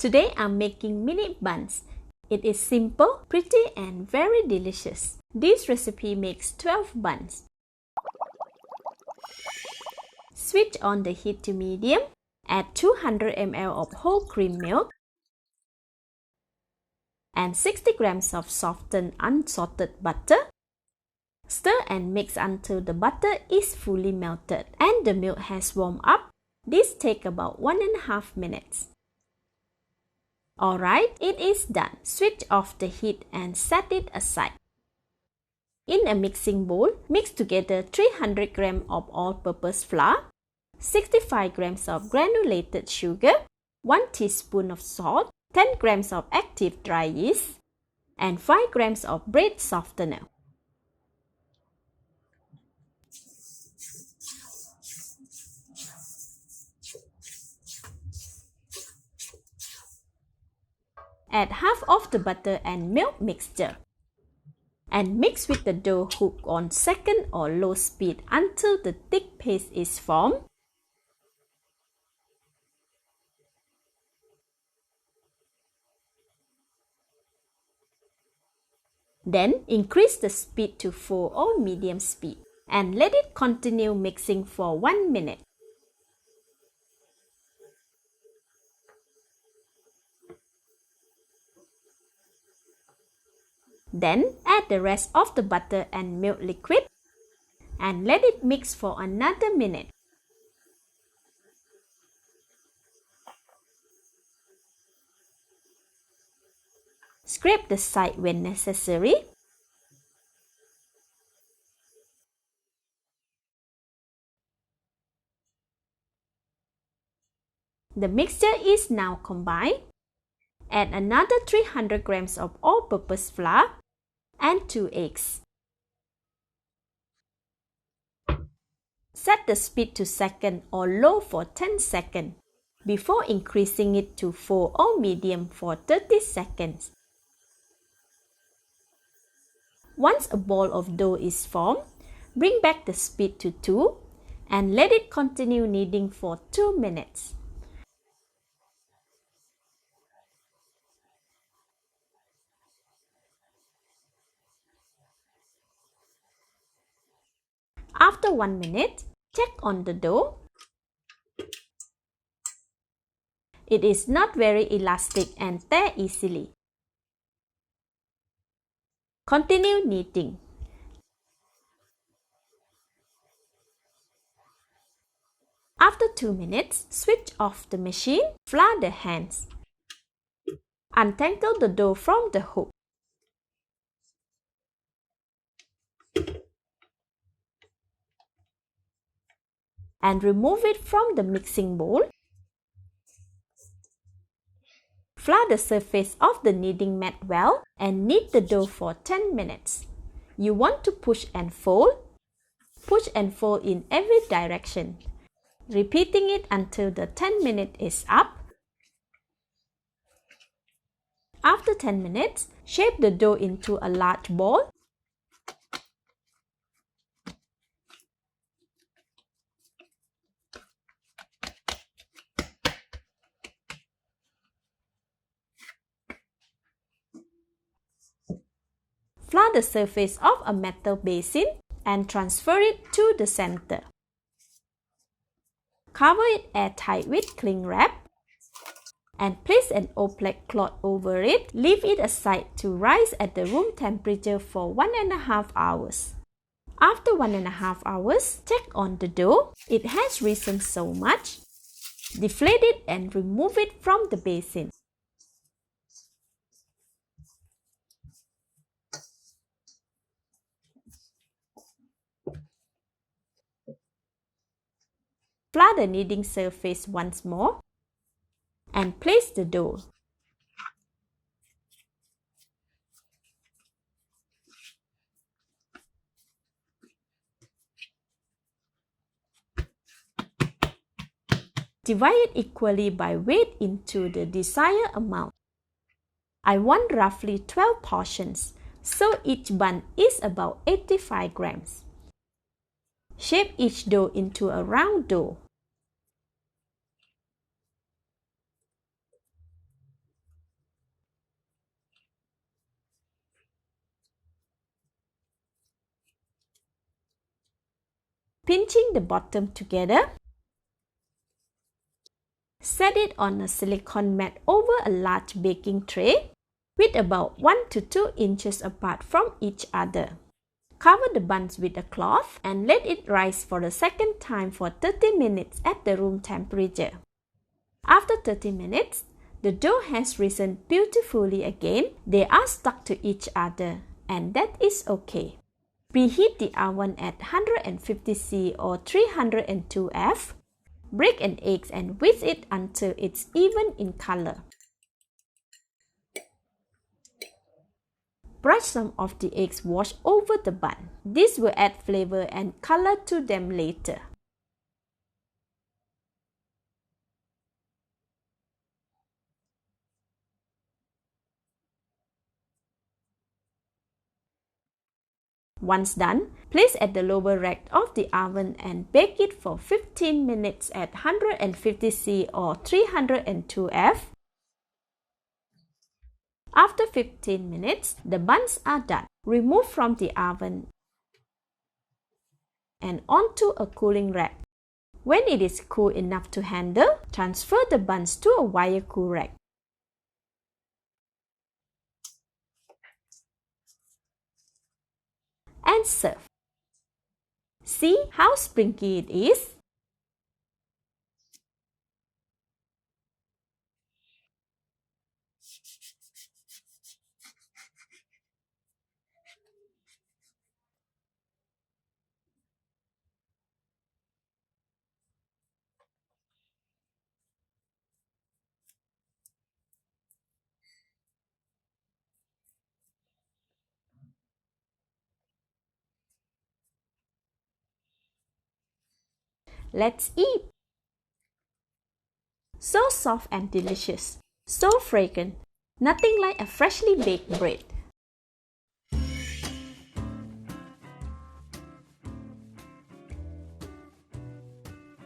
Today I'm making mini buns. It is simple, pretty and very delicious. This recipe makes 12 buns. Switch on the heat to medium. Add 200 ml of whole cream milk and 60 grams of softened unsalted butter. Stir and mix until the butter is fully melted and the milk has warmed up. This takes about 1.5 minutes. Alright, it is done. Switch off the heat and set it aside. In a mixing bowl, mix together 300 grams of all-purpose flour, 65 grams of granulated sugar, 1 teaspoon of salt, 10 grams of active dry yeast, and 5 grams of bread softener. Add half of the butter and milk mixture and mix with the dough cooked on second or low speed until the thick paste is formed. Then increase the speed to full or medium speed and let it continue mixing for 1 minute. Then add the rest of the butter and milk liquid and let it mix for another minute. Scrape the side when necessary. The mixture is now combined. Add another 300 grams of all-purpose flour and 2 eggs. Set the speed to second or low for 10 seconds before increasing it to full or medium for 30 seconds. Once a ball of dough is formed, bring back the speed to 2 and let it continue kneading for 2 minutes. After 1 minute, check on the dough. It is not very elastic and tear easily. Continue kneading. After 2 minutes, switch off the machine, flour the hands. Untangle the dough from the hook. And remove it from the mixing bowl. Flour the surface of the kneading mat well and knead the dough for 10 minutes. You want to push and fold in every direction, repeating it until the 10 minute is up. After 10 minutes, shape the dough into a large ball. Flour the surface of a metal basin and transfer it to the center. Cover it airtight with cling wrap and place an oblong cloth over it. Leave it aside to rise at the room temperature for 1.5 hours. After 1.5 hours, check on the dough. It has risen so much. Deflate it and remove it from the basin. Flour the kneading surface once more and place the dough. Divide it equally by weight into the desired amount. I want roughly 12 portions, so each bun is about 85 grams. Shape each dough into a round dough. pinching the bottom together. Set it on a silicone mat over a large baking tray with about 1 to 2 inches apart from each other. Cover the buns with a cloth and let it rise for the second time for 30 minutes at the room temperature. After 30 minutes, the dough has risen beautifully again. They are stuck to each other, and that is okay. Preheat the oven at 150°C or 302°F. Break an egg and whisk it until it's even in color. Brush some of the eggs wash over the bun. This will add flavor and color to them later. Once done, place at the lower rack of the oven and bake it for 15 minutes at 150°C or 302°F. After 15 minutes, the buns are done. Remove from the oven and onto a cooling rack. When it is cool enough to handle, transfer the buns to a wire cool rack. And serve. See how springy it is? Let's eat! So soft and delicious, so fragrant, nothing like a freshly baked bread.